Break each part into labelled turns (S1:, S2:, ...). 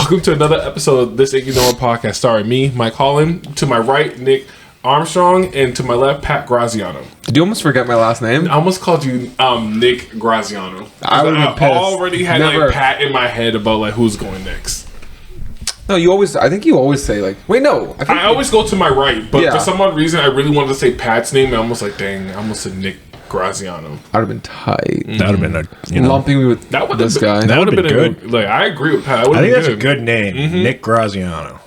S1: Welcome to another episode of This Ain't You Know What podcast, starring me, Mike Holland. To my right, Nick Armstrong, and to my left, Pat Graziano.
S2: Did you almost forget my last name?
S1: I almost called you Nick Graziano.
S2: I would have pissed.
S1: already had
S2: Never.
S1: like Pat in my head about like who's going next.
S2: No, I think you always say like, wait, no.
S1: I always go to my right, but
S2: Yeah.
S1: for some odd reason, I really wanted to say Pat's name, and I almost like, dang, I almost said Nick Graziano.
S2: I'd have been tight.
S3: That would have been
S2: Lumping me with
S1: That would
S2: this guy.
S1: That would have
S3: been
S1: been
S3: good.
S1: Like, I agree with Pat.
S3: I think that's a good name, Nick Graziano.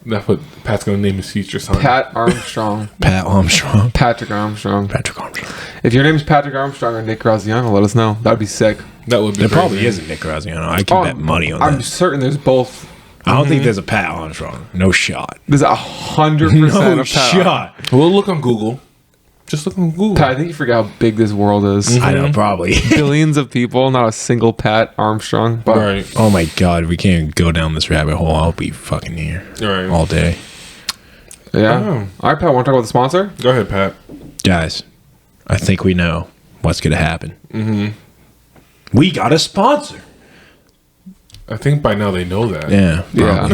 S1: That's what Pat's gonna name his future son.
S2: Pat Armstrong.
S3: Pat Armstrong.
S2: Patrick Armstrong.
S3: Patrick Armstrong.
S2: If your name's Patrick Armstrong or Nick Graziano, let us know. That'd be sick.
S1: That would be.
S3: There
S1: great,
S3: probably
S1: man.
S3: isn't Nick Graziano. I can bet money on
S2: I'm
S3: that.
S2: certain there's both.
S3: I don't think there's a Pat Armstrong. No shot.
S2: There's 100%
S3: No
S2: of Pat.
S3: shot.
S1: We'll look on Google. Just look on Google.
S2: Pat, I think you forget how big this world is.
S3: I know, probably.
S2: Billions of people, not a single Pat Armstrong. But
S1: Right.
S3: Oh my god, we can't go down this rabbit hole. I'll be fucking here
S1: Right.
S3: all day.
S2: yeah.
S1: Oh.
S2: All right, Pat, want to talk about the sponsor?
S1: Go ahead, Pat.
S3: Guys, I think we know what's going to happen. Mm-hmm. We got a sponsor.
S1: I think by now they know that.
S3: Yeah.
S2: Yeah.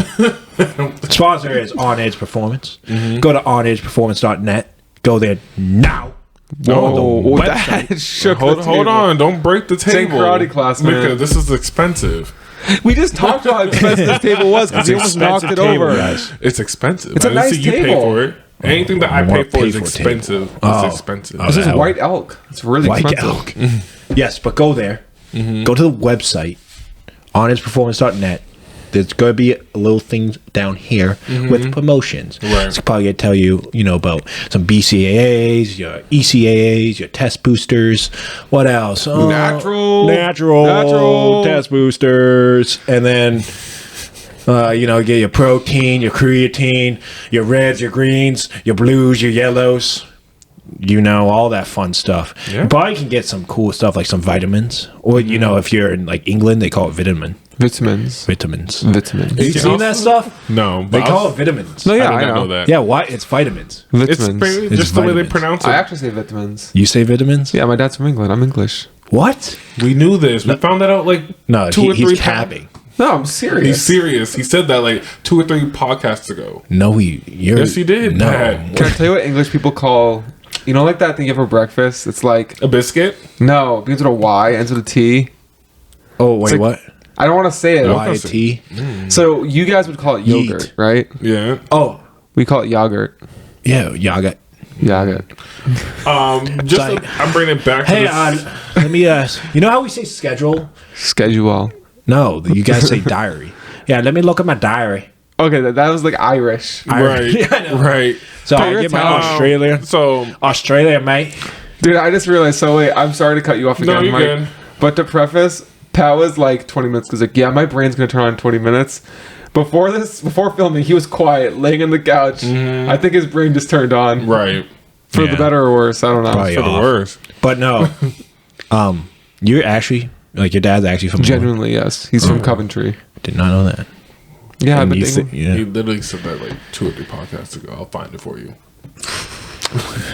S3: The sponsor is On Edge Performance. Go to onedgeperformance.net. Go there now.
S2: Whoa,
S3: On the
S2: that shook
S1: Hold
S2: the
S1: hold
S2: table.
S1: on, don't break the
S2: Same
S1: table.
S2: karate class, man.
S1: Because this is expensive.
S2: We just talked about how expensive this table was because
S3: It's
S2: we almost knocked it
S3: expensive table,
S2: over.
S3: guys.
S1: It's expensive.
S2: It's a
S1: I didn't
S2: nice
S1: see you pay
S2: table.
S1: for it. Anything that I
S3: wanna
S1: pay for
S3: pay
S1: is
S3: for a
S1: expensive.
S3: table. Oh.
S1: It's expensive.
S3: Oh,
S2: This is
S3: that-
S2: White Elk. It's really
S3: White
S2: expensive.
S3: Elk. Yes, but go there. Go to the website, onedgeperformance.net. There's going to be a little thing down here with promotions.
S1: Right.
S3: It's probably going to tell you, about some BCAAs, your ECAAs, your test boosters. What else? Oh, natural test boosters. And then, get your protein, your creatine, your reds, your greens, your blues, your yellows. All that fun stuff.
S1: Yeah.
S3: You probably can get some cool stuff like some vitamins. Or, if you're in like England, they call it vitamin.
S2: Vitamins.
S3: Vitamins.
S2: Vitamins.
S3: You seen that stuff?
S1: No,
S3: They
S1: but
S3: call it vitamins.
S2: No, yeah,
S1: I
S2: I
S1: did not
S2: know.
S1: know that.
S3: Yeah, why? It's vitamins.
S1: It's
S2: Vitamins.
S1: just the way they
S3: vitamins.
S1: pronounce it.
S2: I actually say vitamins.
S3: You say vitamins?
S2: Yeah, my dad's from England. I'm English.
S3: What?
S1: We knew this. We found that out like
S3: No,
S1: two or three
S3: he's
S1: times.
S3: capping.
S2: No, I'm serious.
S1: He's serious. He said that like 2 or 3 podcasts ago.
S3: No, you're...
S1: Yes, he did,
S3: No.
S1: Pat.
S2: Can I tell you what English people call, like that thing you have for breakfast? It's like,
S1: A biscuit?
S2: no, begins with a Y, ends with a T.
S3: Oh, wait,
S2: like-
S3: what?
S2: I don't want to say it.
S3: YT?
S2: So you guys would call it yogurt,
S3: Yeet.
S2: right?
S1: Yeah.
S3: Oh,
S2: We call it yogurt.
S3: yeah, Yaga.
S2: Yogurt.
S1: I'm bringing it back to
S3: Hey,
S1: this.
S3: let me ask. You know how we say schedule?
S2: Schedule.
S3: No, you guys say diary. Yeah, let me look at my diary.
S2: Okay, that was like Irish.
S1: Right.
S3: Yeah, I know.
S1: Right.
S3: So I
S2: you're
S3: get my
S2: Italian.
S3: Australia.
S1: So,
S3: Australia, mate.
S2: Dude, I just realized, so wait, I'm sorry to cut you off again,
S1: No, you're
S2: Mike.
S1: good.
S2: But to preface, Pat was like 20 minutes because like, yeah, my brain's gonna turn on in 20 minutes. Before filming, he was quiet, laying on the couch. I think his brain just turned on.
S1: right.
S2: For
S3: Yeah.
S2: the better or worse, I don't know.
S3: Probably
S1: For the
S3: off.
S1: worst.
S3: But no, you're actually your dad's actually from
S2: Genuinely, yes. He's from Coventry.
S3: Did not know that.
S2: Yeah,
S3: And
S2: but
S3: you
S2: they,
S3: yeah.
S1: He literally said that like 2 or 3 podcasts ago. I'll find it for you.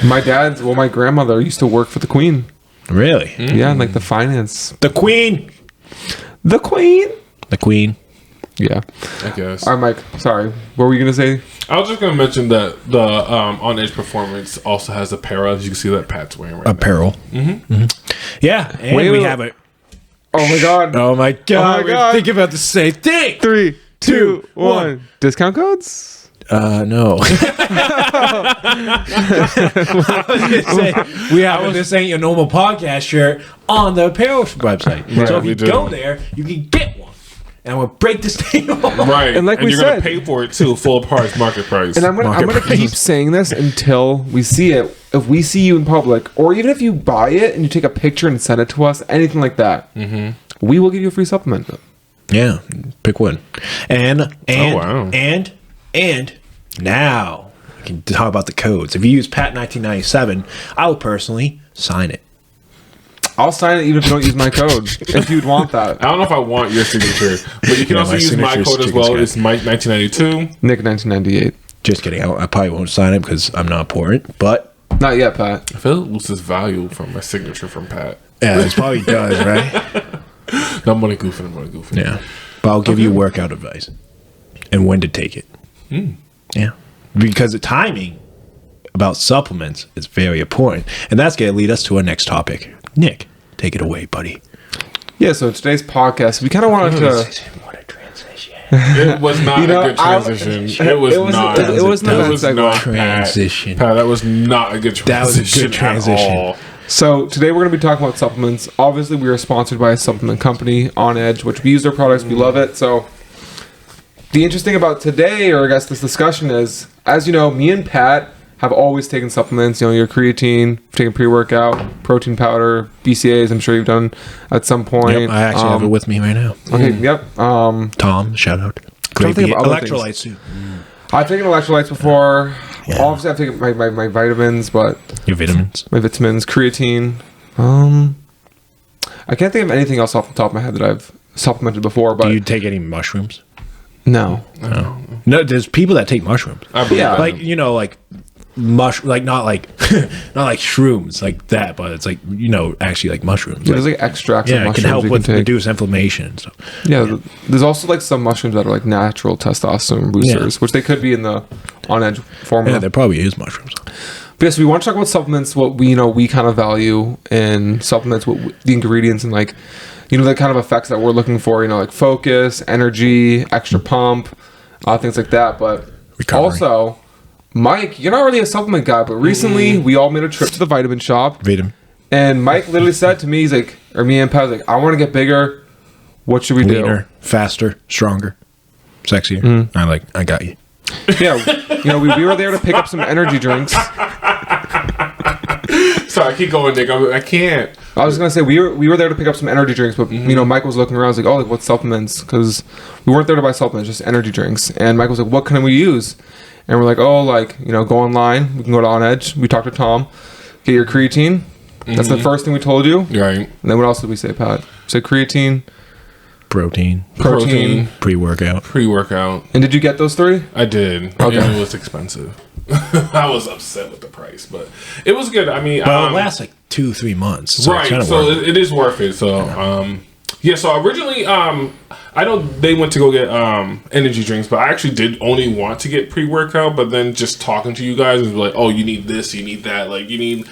S2: my grandmother used to work for the Queen.
S3: Really?
S2: Yeah, and like the finance.
S3: The Queen.
S2: The Queen?
S3: The Queen.
S2: Yeah.
S1: I guess.
S2: All right, Mike. Sorry. What were you gonna say?
S1: I was just going to mention that the On Edge Performance also has apparel. As you can see that Pat's wearing right
S3: Apparel. Mm-hmm. Yeah, and
S2: Wait,
S3: we
S2: wait.
S3: have it.
S2: Oh my God.
S3: Oh my god!
S2: Oh my God.
S3: We're thinking about the same thing.
S2: 3, 2, 1. Discount codes?
S3: No. We have this ain't your normal podcast shirt on the apparel website. So if
S1: we
S3: you
S1: do.
S3: go there, you can get one. And we'll break this thing off.
S1: now. Right.
S2: And like we
S1: you're going
S2: said-
S1: to pay for it too, full price, market price.
S2: And I'm gonna
S3: Market
S2: keep
S3: prices.
S2: saying this until we see it. If we see you in public, or even if you buy it and you take a picture and send it to us, anything like that, we will give you a free supplement.
S3: Yeah, pick one. And
S1: wow.
S3: and now we can talk about the codes. If you use Pat 1997, I will personally sign it.
S2: I'll sign it even if you don't use my code. If you'd want that,
S1: I don't know if I want your signature, but you can
S3: Yeah,
S1: also
S3: my
S1: use my
S3: signature's
S1: code as
S3: chicken
S1: well.
S3: scratch.
S1: It's Mike1992.
S2: Nick 1998.
S3: Just kidding. I probably won't sign it because I'm not important. But
S2: Not yet, Pat.
S1: I feel it loses value from my signature from Pat.
S3: yeah, it probably does, right?
S1: No, I'm only goofing.
S3: Yeah. But I'll give you workout advice and when to take it. Yeah. Because the timing about supplements is very important. And that's going to lead us to our next topic. Nick, take it away, buddy.
S2: Yeah, so today's podcast, we kind of wanted to...
S3: What a transition.
S1: It was not a good transition. It was not.
S2: It was not a bad segue.
S3: Transition.
S1: Pat, that was not a good transition.
S3: That was a good transition.
S1: At all.
S2: So today we're going to be talking about supplements. Obviously, we are sponsored by a supplement company, On Edge, which we use their products. We love it. So the interesting about today, or I guess this discussion is, as you know, me and Pat have always taken supplements. You know, your creatine, taken pre-workout, protein powder, BCAAs. I'm sure you've done at some point.
S3: Yep, I actually have it with me right now.
S2: Okay. Yep.
S3: Tom, shout out.
S2: Trying to think of other
S3: Electrolytes too.
S2: I've taken electrolytes before.
S3: Yeah.
S2: Obviously, I've taken my vitamins, but
S3: Your vitamins.
S2: my vitamins, creatine. I can't think of anything else off the top of my head that I've supplemented before. But
S3: Do you take any mushrooms?
S2: no.
S3: No, there's people that take mushrooms.
S1: I believe
S2: Yeah.
S1: that.
S3: Like, you know, like not like not like shrooms like that, but it's like, you know, actually like mushrooms.
S2: Yeah, there's
S3: Like,
S2: like extracts
S3: yeah,
S2: of
S3: it
S2: mushrooms
S3: can help
S2: you
S3: with
S2: take.
S3: reduce inflammation and stuff.
S2: Yeah, there's also like some mushrooms that are like natural testosterone boosters, which they could be in the On Edge formula.
S3: Yeah, there probably is mushrooms.
S2: But yes, we want to talk about supplements, what we kind of value in supplements, the ingredients and like, the kind of effects that we're looking for, like focus, energy, extra pump, things like that. But
S3: Recovery.
S2: also, Mike, you're not really a supplement guy, but recently we all made a trip to the vitamin shop.
S3: Vitamin.
S2: And Mike literally said to me, he's like, or me and Pat was like, I want to get bigger. What should we do?
S3: Leaner, faster, stronger, sexier. I got you.
S2: Yeah, we were there to pick up some energy drinks.
S1: Sorry, keep going, Nick. I can't.
S2: I was gonna say we were there to pick up some energy drinks, but Mike was looking around. I was like, oh, like what supplements? Because we weren't there to buy supplements, just energy drinks. And Mike was like, what can we use? And we're like, oh, like go online. We can go to On Edge. We talked to Tom. Get your creatine. That's the first thing we told you.
S1: Right.
S2: And then what else did we say, Pat? We said creatine,
S3: Protein,
S2: protein.
S3: pre-workout.
S1: Pre-workout.
S2: And did you get those three?
S1: I did.
S2: Okay.
S1: And it was expensive. I was upset with the price, but it was good. I mean,
S3: But it lasts like 2-3 months. So it's
S1: right.
S3: kind of
S1: So
S3: worth it.
S1: it is worth it. So, yeah. So originally, I know they went to go get energy drinks, but I actually did only want to get pre-workout. But then just talking to you guys and like, oh, you need this, you need that, like you need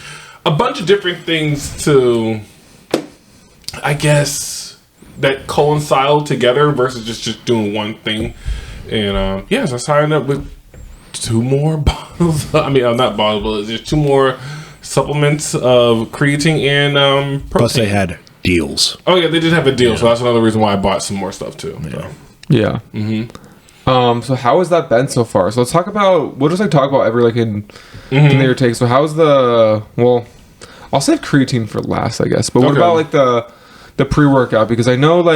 S1: a bunch of different things to, I guess, that coincide together versus just doing one thing. And yeah, so I signed up with 2 more bottles. I mean, not bottles, but there's 2 more supplements of creatine and protein.
S3: Plus they had deals.
S1: Oh yeah, they did have a deal, so that's another reason why I bought some more stuff too. So.
S2: Yeah. So how has that been so far? So let's talk about. We'll just talk about every thing that your take. So how's I'll save creatine for last, I guess. But what
S1: Okay.
S2: about the pre-workout? Because I know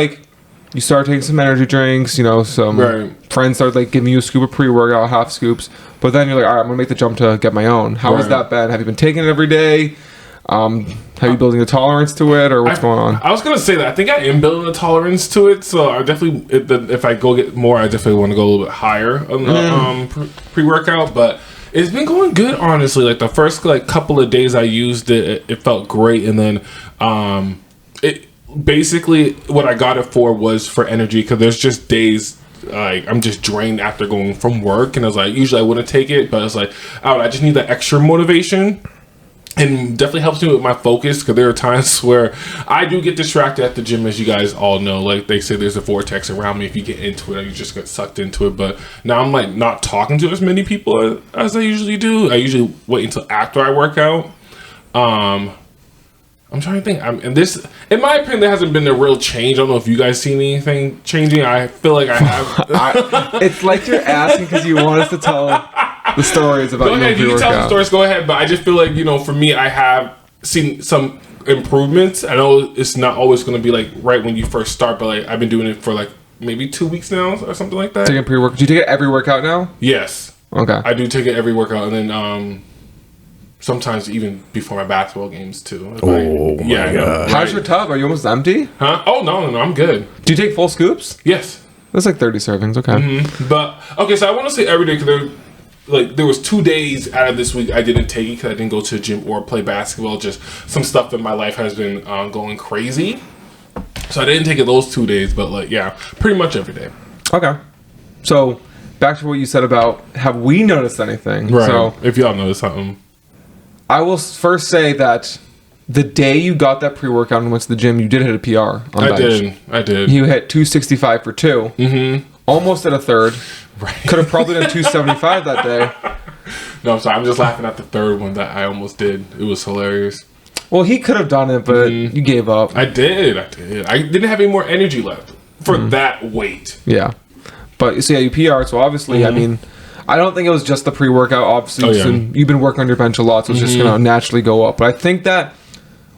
S2: you start taking some energy drinks. Some
S1: Right.
S2: friends start giving you a scoop of pre-workout, half scoops. But then you're like, all right, I'm gonna make the jump to get my own. How has
S1: Right.
S2: that been? Have you been taking it every day? Have you building a tolerance to it, or what's going on?
S1: I was gonna say that I think I am building a tolerance to it, so I definitely, if I go get more, I definitely want to go a little bit higher on the pre-workout. But it's been going good, honestly. Like the first couple of days I used it, it felt great, and then it basically what I got it for was for energy, because there's just days like I'm just drained after going from work, and I was like, usually I wouldn't take it, but it's like, I just need that extra motivation. And definitely helps me with my focus, because there are times where I do get distracted at the gym, as you guys all know. Like they say, there's a vortex around me if you get into it, or you just get sucked into it. But now I'm not talking to as many people as I usually do. I usually wait until after I work out. I'm trying to think. And this, in my opinion, there hasn't been a real change. I don't know if you guys seen anything changing. I feel like I have.
S2: It's like you're asking because you want us to tell the stories about
S1: Go ahead, you can tell the
S2: pre-workout.
S1: stories. Go ahead, but I just feel like for me, I have seen some improvements. I know it's not always going to be right when you first start, but I've been doing it for maybe 2 weeks now or something like that.
S2: Taking pre-workout. Do you take it every workout now?
S1: Yes,
S2: Okay.
S1: I do take it every workout, and then sometimes even before my basketball games too.
S3: Oh, my
S1: I know,
S3: God.
S2: How's
S1: right?
S2: your tub? Are you almost empty?
S1: Huh? Oh no, I'm good.
S2: Do you take full scoops?
S1: Yes.
S2: That's 30 servings. Okay.
S1: But okay, so I want to say every day, because there was 2 days out of this week I didn't take it because I didn't go to the gym or play basketball. Just some stuff in my life has been going crazy. So I didn't take it those 2 days, but like, yeah, pretty much every day.
S2: Okay. So back to what you said about have we noticed anything?
S1: Right.
S2: So
S1: If y'all notice something.
S2: I will first say that the day you got that pre-workout and went to the gym, you did hit a PR on bench.
S1: I did.
S2: You hit 265 for 2. Mm-hmm. Almost at a third.
S1: Right.
S2: Could have probably done 275 that day.
S1: No, I'm sorry. I'm just laughing at the third one that I almost did. It was hilarious.
S2: Well, he could have done it, but you gave up.
S1: I did. I didn't have any more energy left for that weight.
S2: Yeah. But so yeah, you PR'd, so obviously, I mean, I don't think it was just the pre-workout. Obviously, you've been working on your bench a lot, so it's just going to naturally go up. But I think that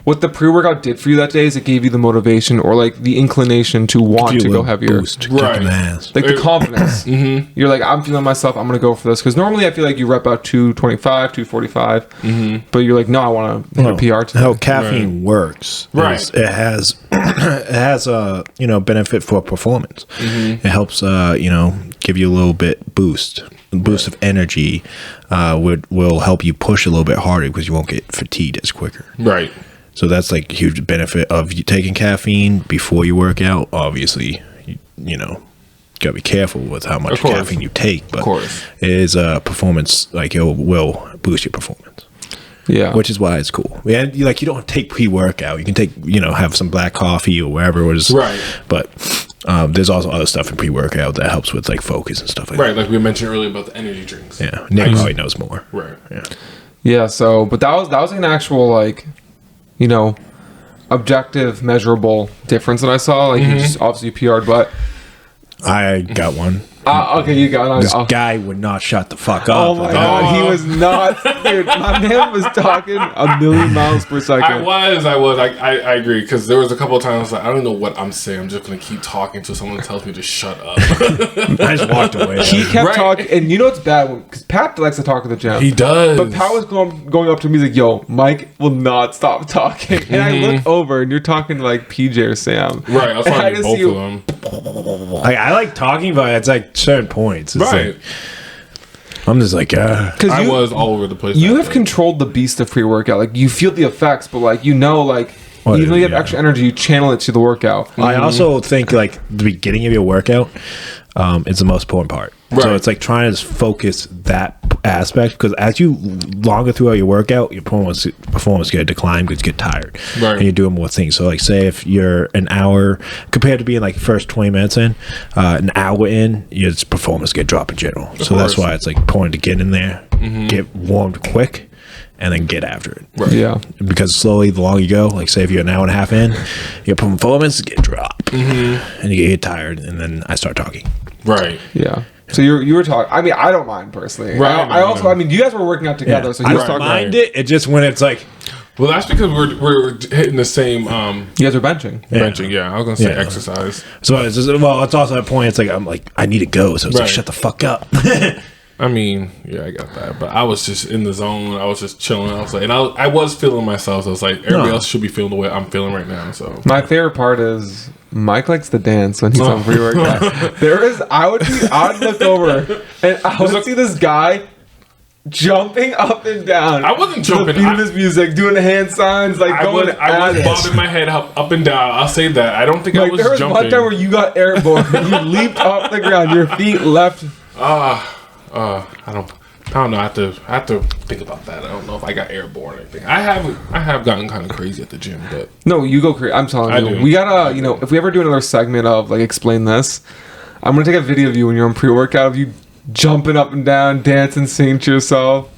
S2: what the pre-workout did for you that day is it gave you the motivation or like the inclination to want to go heavier.
S3: Boost,
S1: Right.
S3: kicking ass.
S2: Like the confidence. You're like, I'm feeling myself, I'm going to go for this. Because normally I feel like you rep out 225, 245. But you're like, no, I want to hit a PR today.
S3: How caffeine works.
S1: Right.
S3: Is it has a benefit for performance. It helps give you a little bit boost of energy. Will help you push a little bit harder because you won't get fatigued as quicker.
S1: Right.
S3: So that's like a huge benefit of you taking caffeine before you work out. Obviously, you gotta be careful with how much caffeine you take, but it is a performance, like it will boost your performance.
S2: Yeah.
S3: Which is why it's cool. And you don't take pre-workout. You can take, have some black coffee or whatever it was.
S1: Right.
S3: But there's also other stuff in pre-workout that helps with like focus and stuff like
S1: Right,
S3: that.
S1: like we mentioned earlier about the energy drinks.
S3: Yeah. Nick probably knows more.
S1: Right.
S3: Yeah.
S2: Yeah, so, but that was an actual, like, objective, measurable difference that I saw. Like, you just obviously PR'd, but...
S3: I got one.
S2: Okay, you got
S3: This guy would not shut the fuck up.
S2: Oh my god, he was not... Dude, my man was talking 1,000,000 miles per second.
S1: I was. I agree, because there was a couple of times like, I don't know what I'm saying. I'm just going to keep talking until someone tells me to shut up.
S3: I just walked away.
S2: He kept talking, and you know what's bad? Because Pat likes to talk at the gym.
S1: He does.
S2: But Pat was going up to me, he's like, yo, Mike will not stop talking. And I look over, and you're talking to like PJ or Sam.
S1: Right, I was talking to both of them.
S3: Like, I like talking, but it's like certain points. It's
S1: Right.
S3: like, I'm just like,
S2: Because
S1: I was all over the place.
S2: You
S1: that
S2: have
S1: day.
S2: controlled the beast of pre-workout. Like, you feel the effects, but like, even though you have extra energy, you channel it to the workout.
S3: I also think like the beginning of your workout is the most important part.
S1: Right.
S3: So it's like trying to focus that aspect, because as you longer throughout your workout, your performance is going to decline because you get tired,
S1: Right.
S3: and you're doing more things. So like, say if you're an hour compared to being like first 20 minutes in, an hour in, your performance get drop in general. So that's
S1: course.
S3: why it's like important to get in there, get warmed quick, and then get after it.
S1: Right.
S2: Yeah.
S3: Because slowly, the longer you go, like say if you're an hour and a half in, your performance get drop, and you get tired, and then I start talking.
S1: Right.
S2: Yeah. So you were talking. I mean, I don't mind personally.
S1: Right,
S2: I also. I mean, you guys were working out together, so
S3: I
S2: he was
S3: don't
S2: talking.
S3: mind it. It just when it's like,
S1: Well, that's because we're hitting the same
S2: You guys are benching.
S1: benching. Yeah, I was gonna say
S3: Yeah.
S1: exercise.
S3: so it's just, it's also that point. It's like I'm like I need to go, so it's like
S1: Right.
S3: shut the fuck up.
S1: I mean, yeah, I got that, but I was just in the zone. I was just chilling. I was like, and I was feeling myself. So I was like, everybody else should be feeling the way I'm feeling right now. So
S2: My favorite part is Mike likes to dance when he's on pre-workout. I would look over and I would see this guy jumping up and down.
S1: I wasn't
S2: to the
S1: jumping.
S2: beat of his music, doing hand signs, like
S1: I
S2: going
S1: was
S2: at it.
S1: bobbing my head up and down. I'll say that. I don't think I
S2: Like,
S1: was
S2: there was
S1: jumping.
S2: one time where you got airborne. You leaped off the ground. Your feet left.
S1: I don't know. I have to think about that. I don't know if I got airborne or anything. I have gotten kind of crazy at the gym, but
S2: No, you go crazy. I'm telling
S1: I
S2: you.
S1: do.
S2: We gotta, if we ever do another segment of like explain this, I'm gonna take a video of you when you're on pre-workout of you jumping up and down, dancing, singing to yourself,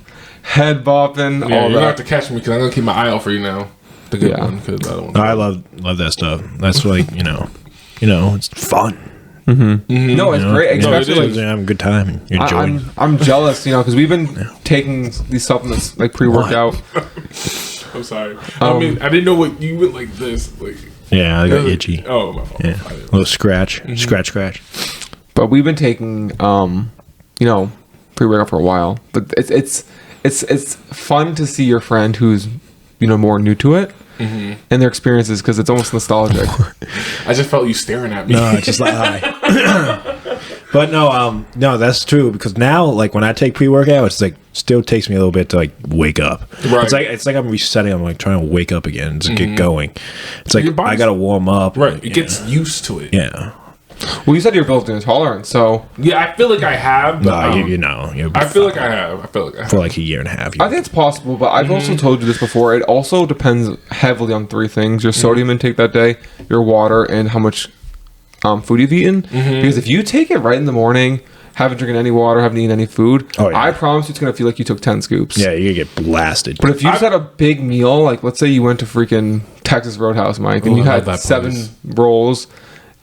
S2: head bopping,
S1: yeah,
S2: all
S1: you're gonna have
S2: that.
S1: to catch me because I'm gonna keep my eye out for you now. The good
S2: Yeah.
S1: one, because I don't.
S3: I love that stuff. That's like it's fun.
S2: No, it's great.
S1: No, it
S2: Especially
S1: is.
S3: You're having a good time and you're enjoying.
S2: I'm jealous, because we've been taking these supplements like pre-workout.
S1: I'm sorry. I mean, I didn't know what you went like this. Like,
S3: Yeah, I got itchy.
S1: oh my fault.
S3: Yeah,
S1: I didn't-
S3: a little scratch, scratch.
S2: But we've been taking pre-workout for a while. But it's fun to see your friend who's more new to it and their experiences, because it's almost nostalgic.
S1: I just felt you staring at me.
S3: No, it's just like But no, that's true because now, like when I take pre-workout, it's like still takes me a little bit to like wake up.
S1: Right.
S3: It's like I'm resetting. I'm like trying to wake up again to get going. It's like
S1: Your body's-
S3: I gotta warm up.
S1: Right. It gets used to it.
S3: Yeah.
S2: Well, you said you're building a tolerance, so
S1: Yeah, I feel like I have. But,
S3: No, you know. You'll be
S1: I feel like
S3: fine.
S1: I have. I feel like I have.
S3: for like a year and a half.
S2: I think it's possible. But I've also told you this before. It also depends heavily on three things: your sodium intake that day, your water, and how much food you've eaten. Because if you take it right in the morning, haven't drinking any water, haven't eaten any food,
S3: Oh, yeah.
S2: I promise you it's gonna feel like you took 10 scoops.
S3: Yeah, you get blasted.
S2: But if you just had a big meal, like let's say you went to freaking Texas Roadhouse, Mike, and
S1: Oh,
S2: you
S1: I love
S2: had
S1: that
S2: 7
S1: place.
S2: rolls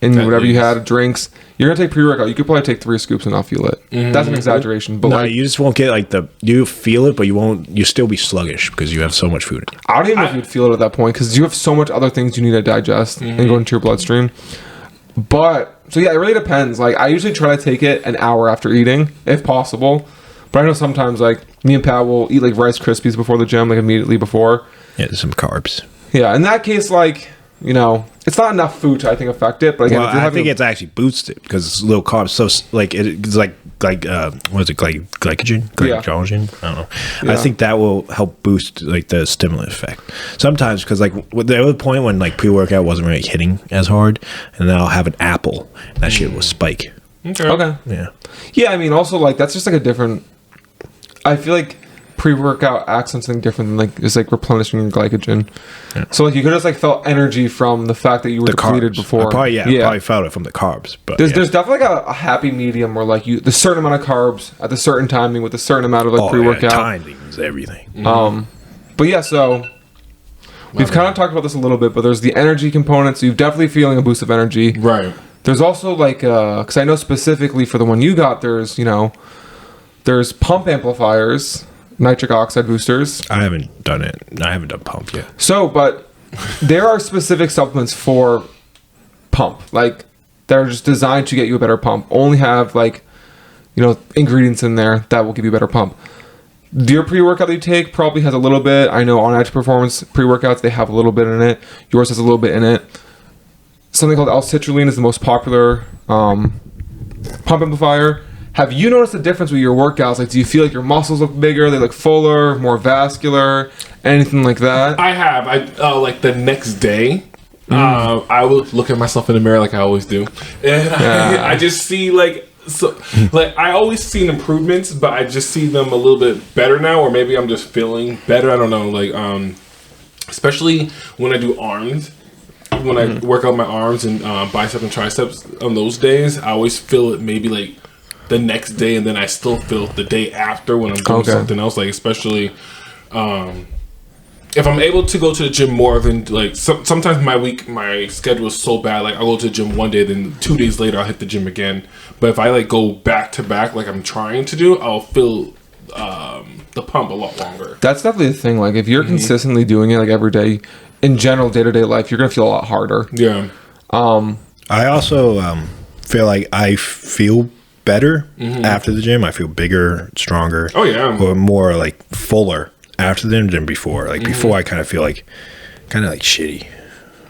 S2: and
S1: At
S2: whatever you
S1: least.
S2: had, drinks, you're gonna take pre-workout. You could probably take 3 scoops and not feel it. That's an exaggeration, but
S3: no,
S2: like
S3: you just won't get like you feel it, but you won't. You still be sluggish because you have so much food.
S2: I don't even know if you'd feel it at that point because you have so much other things you need to digest and go into your bloodstream. But so yeah, it really depends. Like I usually try to take it an hour after eating, if possible. But I know sometimes like me and Pat will eat like Rice Krispies before the gym, like immediately before.
S3: Yeah, some carbs.
S2: Yeah, in that case, like you know, it's not enough food to I think affect it. But again,
S3: Well,
S2: if you're
S3: I
S2: having
S3: think it's actually boosted because it's low carbs. So like it's like what is it? Glycogen?
S2: Yeah.
S3: Glycogen? I don't know.
S2: Yeah.
S3: I think that will help boost like the stimulant effect. Sometimes because like there was a point when like pre-workout wasn't really hitting as hard, and then I'll have an apple. And that shit will spike.
S2: okay.
S3: Yeah.
S2: Yeah, I mean, also like that's just like a different. I feel like pre-workout acts on something different than like just like replenishing your glycogen. So like you could just like felt energy from the fact that you were
S3: The
S2: depleted
S3: carbs.
S2: before.
S3: I probably felt it from the carbs. But
S2: There's definitely like a happy medium where like you the certain amount of carbs at the certain timing with a certain amount of like pre-workout.
S3: timing is everything.
S2: But yeah, so we've kind of talked about this a little bit, but there's the energy component. So you're definitely feeling a boost of energy.
S1: Right.
S2: There's also like because I know specifically for the one you got, there's there's pump amplifiers, nitric oxide boosters.
S3: I haven't done it. I haven't done pump yet.
S2: So, but there are specific supplements for pump, like that are just designed to get you a better pump. Only have like ingredients in there that will give you a better pump. Your pre-workout that you take probably has a little bit. I know on Edge Performance pre-workouts they have a little bit in it. Yours has a little bit in it. Something called L-citrulline is the most popular pump amplifier. Have you noticed a difference with your workouts? Like, do you feel like your muscles look bigger? They look fuller, more vascular, anything like that?
S1: I have. I like the next day. I will look at myself in the mirror like I always do, and I just see like I always see improvements, but I just see them a little bit better now, or maybe I'm just feeling better. I don't know. Like especially when I do arms. When I work out my arms and bicep and triceps on those days, I always feel it maybe like the next day, and then I still feel it the day after when I'm doing something else. Like especially if I'm able to go to the gym more than like sometimes my schedule is so bad. Like I'll go to the gym one day, then 2 days later I'll hit the gym again. But if I like go back to back like I'm trying to do, I'll feel the pump a lot longer.
S2: That's definitely the thing. Like, if you're consistently doing it like every day, in general, day-to-day life, you're gonna feel a lot harder.
S1: Yeah.
S3: I also feel like I feel better after the gym. I feel bigger, stronger.
S1: Oh, yeah.
S3: Or more like fuller after the gym than before. Like before, I kind of feel like shitty.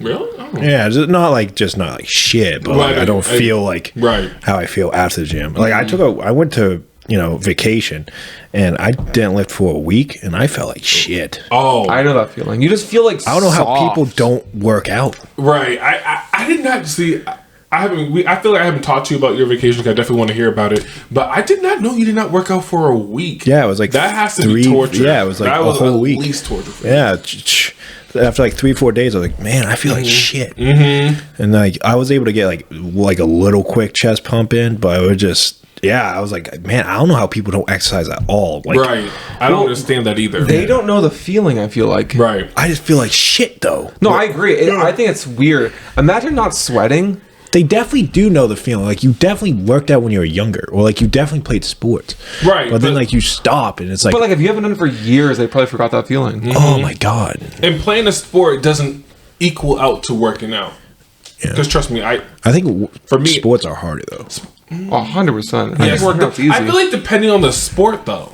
S1: Really? Oh.
S3: Yeah, just not like shit, but like, I don't feel like how I feel after the gym. Like I went to vacation, and I didn't lift for a week, and I felt like shit.
S1: Oh,
S2: I know that feeling. You just feel like
S3: I don't know how
S2: soft.
S3: people don't work out.
S1: Right. I did not see. I feel like I haven't talked to you about your vacation. 'Cause I definitely want to hear about it. But I did not know you did not work out for a week.
S3: Yeah, it was like
S1: that has to be torture.
S3: Yeah, it was like
S1: that
S3: a
S1: was
S3: whole
S1: at
S3: week.
S1: least torture. For
S3: Yeah. After like 3-4 days, I was like, man, I feel like shit. And like I was able to get like a little quick chest pump in, but it was just. Yeah, I was like, man, I don't know how people don't exercise at all. Like,
S1: right. I don't understand that either.
S2: They don't know the feeling, I feel like.
S1: Right.
S3: I just feel like shit, though.
S2: No, I agree. I think it's weird. Imagine not sweating.
S3: They definitely do know the feeling. Like, you definitely worked out when you were younger. Or, like, you definitely played sports.
S1: Right.
S3: But then, like, you stop, and it's like...
S2: But, like, if you haven't done it for years, they probably forgot that feeling.
S3: Oh, my God.
S1: And playing a sport doesn't equal out to working out. Because trust me, I
S3: think
S1: for me,
S3: sports are harder, though.
S2: 100%.
S1: Yes,
S2: Working out's easy.
S1: I feel like depending on the sport, though.